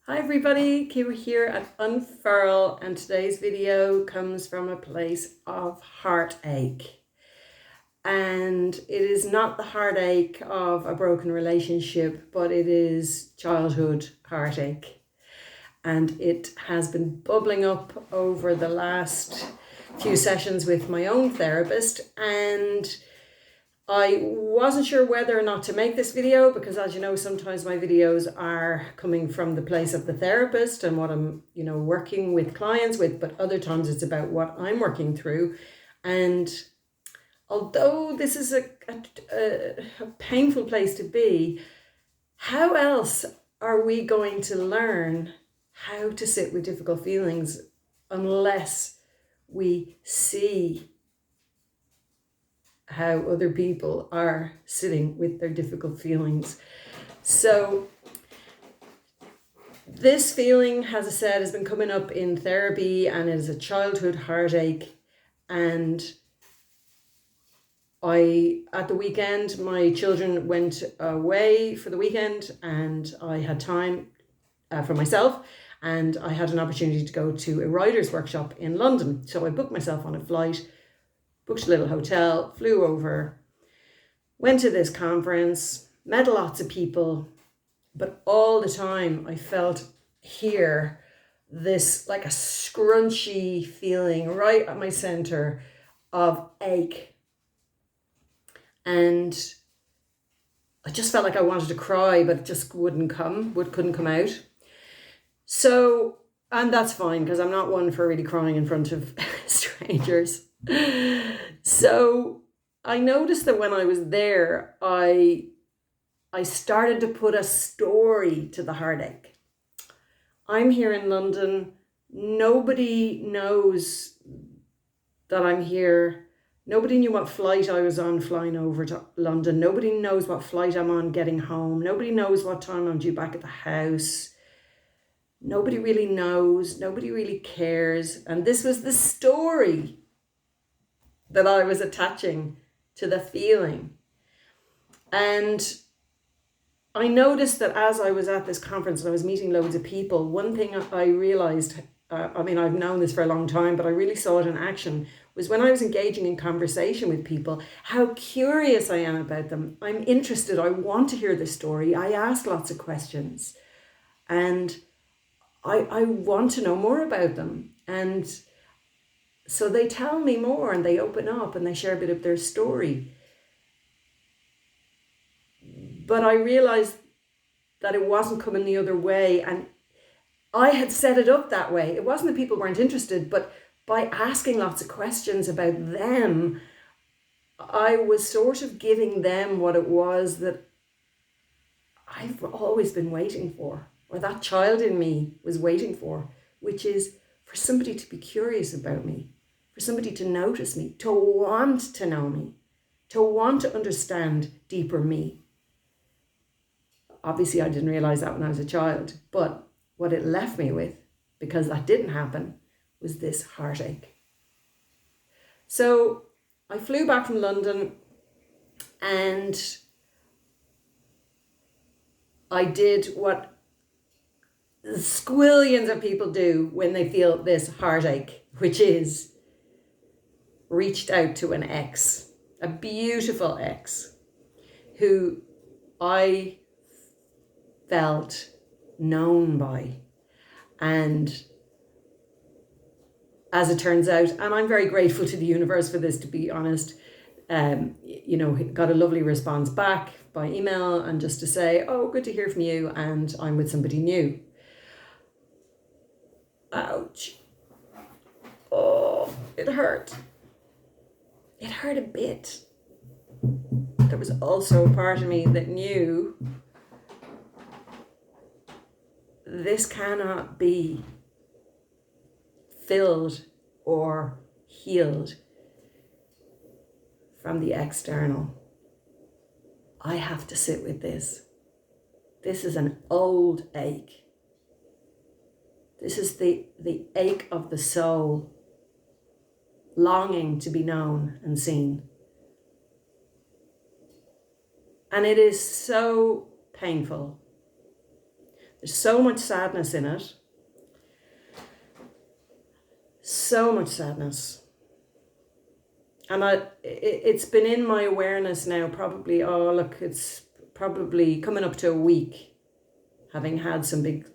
Hi everybody, Kira here at Unfurl, and today's video comes from a place of heartache. And it is not the heartache of a broken relationship, but it is childhood heartache. And it has been bubbling up over the last few sessions with my own therapist, and I wasn't sure whether or not to make this video because, as you know, sometimes my videos are coming from the place of the therapist and what I'm, working with clients with, but other times it's about what I'm working through. And although this is a painful place to be, how else are we going to learn how to sit with difficult feelings unless we see how other people are sitting with their difficult feelings? So this feeling, as I said, has been coming up in therapy, and it is a childhood heartache. And at the weekend, my children went away for the weekend and I had time for myself, and I had an opportunity to go to a writer's workshop in London. So I booked myself on a flight, booked a little hotel, flew over, went to this conference, met lots of people, but all the time I felt here this like a scrunchy feeling right at my center of ache. And I just felt like I wanted to cry, but it just couldn't come out. So, and that's fine because I'm not one for really crying in front of strangers. So I noticed that when I was there, I started to put a story to the heartache. I'm here in London. Nobody knows that I'm here. Nobody knew what flight I was on flying over to London. Nobody knows what flight I'm on getting home. Nobody knows what time I'm due back at the house. Nobody really knows. Nobody really cares. And this was the story that I was attaching to the feeling. And I noticed that as I was at this conference and I was meeting loads of people, one thing I realized, I've known this for a long time, but I really saw it in action, was when I was engaging in conversation with people, how curious I am about them. I'm interested. I want to hear the story. I ask lots of questions and I want to know more about them. And so they tell me more and they open up and they share a bit of their story. But I realized that it wasn't coming the other way. And I had set it up that way. It wasn't that people weren't interested, but by asking lots of questions about them, I was sort of giving them what it was that I've always been waiting for, or that child in me was waiting for, which is for somebody to be curious about me, for somebody to notice me, to want to know me, to want to understand deeper me. Obviously, I didn't realize that when I was a child, but what it left me with, because that didn't happen, was this heartache. So I flew back from London and I did what squillions of people do when they feel this heartache, which is reached out to an ex, a beautiful ex who I felt known by. And as it turns out, and I'm very grateful to the universe for this, to be honest, got a lovely response back by email and just to say, oh, good to hear from you, and I'm with somebody new. Ouch. Oh, it hurt. It hurt a bit. There was also a part of me that knew this cannot be filled or healed from the external. I have to sit with this. This is an old ache. This is the ache of the soul, longing to be known and seen. And it is so painful. There's so much sadness in it. So much sadness. And it's been in my awareness now probably, it's probably coming up to a week, having had some big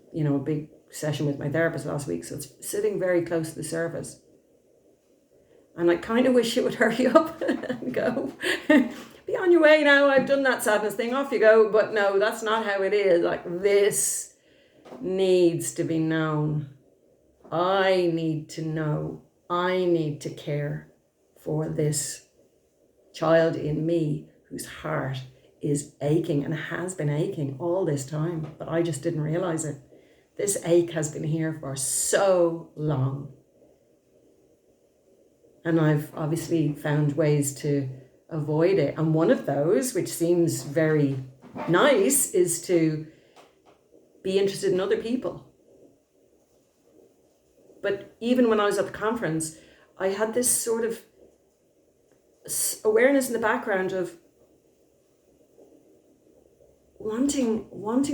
session with my therapist last week. So it's sitting very close to the surface. And I kind of wish it would hurry up and go, be on your way now. I've done that sadness thing. Off you go. But no, that's not how it is. Like, this needs to be known. I need to know. I need to care for this child in me whose heart is aching and has been aching all this time. But I just didn't realize it. This ache has been here for so long. And I've obviously found ways to avoid it. And one of those, which seems very nice, is to be interested in other people. But even when I was at the conference, I had this sort of awareness in the background of wanting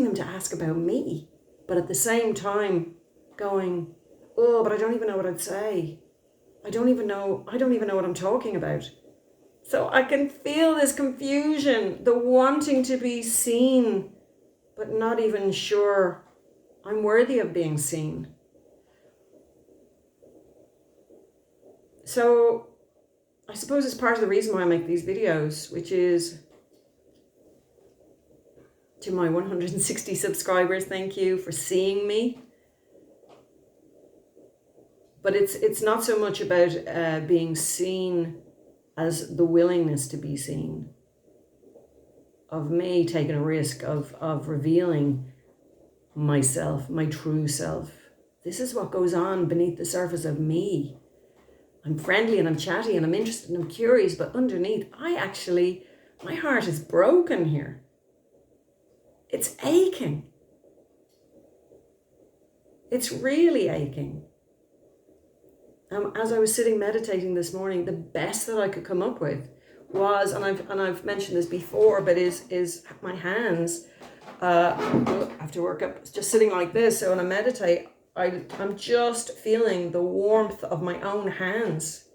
them to ask about me, but at the same time going, oh, but I don't even know what I'd say. I don't even know what I'm talking about. So I can feel this confusion, the wanting to be seen, but not even sure I'm worthy of being seen. So I suppose it's part of the reason why I make these videos, which is, to my 160 subscribers, thank you for seeing me. But it's not so much about being seen as the willingness to be seen, of me taking a risk of revealing myself, my true self. This is what goes on beneath the surface of me. I'm friendly and I'm chatty and I'm interested and I'm curious, but underneath, my heart is broken here. It's aching. It's really aching. As I was sitting meditating this morning, the best that I could come up with was, and I've mentioned this before, but is my hands. I have to work up, just sitting like this. So when I meditate, I'm just feeling the warmth of my own hands.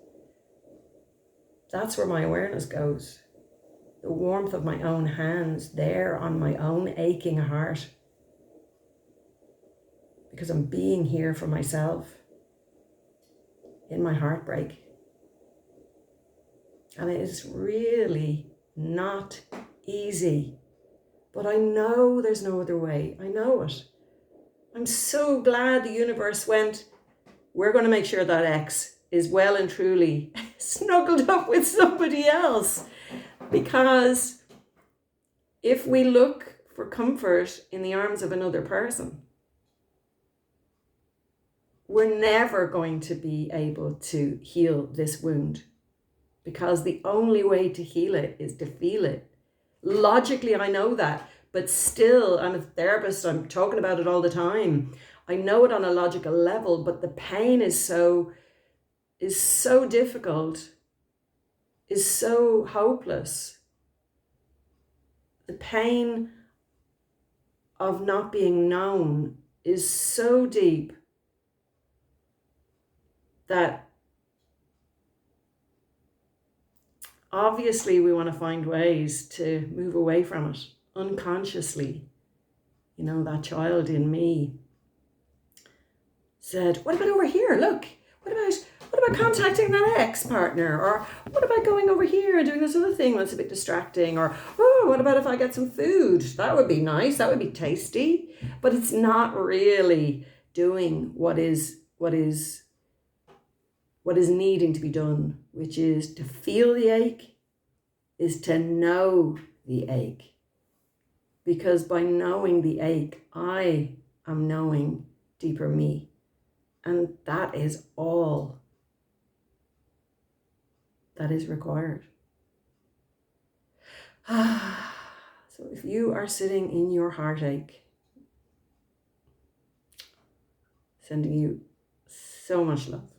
That's where my awareness goes. The warmth of my own hands there on my own aching heart. Because I'm being here for myself in my heartbreak. And it is really not easy. But I know there's no other way. I know it. I'm so glad the universe went, we're going to make sure that X is well and truly snuggled up with somebody else. Because if we look for comfort in the arms of another person, we're never going to be able to heal this wound, because the only way to heal it is to feel it. Logically, I know that, but still, I'm a therapist, I'm talking about it all the time. I know it on a logical level, but the pain is so difficult, is so hopeless. The pain of not being known is so deep that obviously we want to find ways to move away from it unconsciously. You know, that child in me said, what about over here? Look, what about contacting that ex-partner? Or what about going over here and doing this other thing that's a bit distracting? Or, oh, what about if I get some food? That would be nice. That would be tasty. But it's not really doing what is needing to be done, which is to feel the ache, is to know the ache. Because by knowing the ache, I am knowing deeper me. And that is all that is required. So if you are sitting in your heartache, sending you so much love.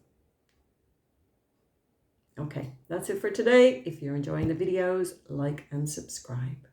Okay, that's it for today. If you're enjoying the videos, like and subscribe.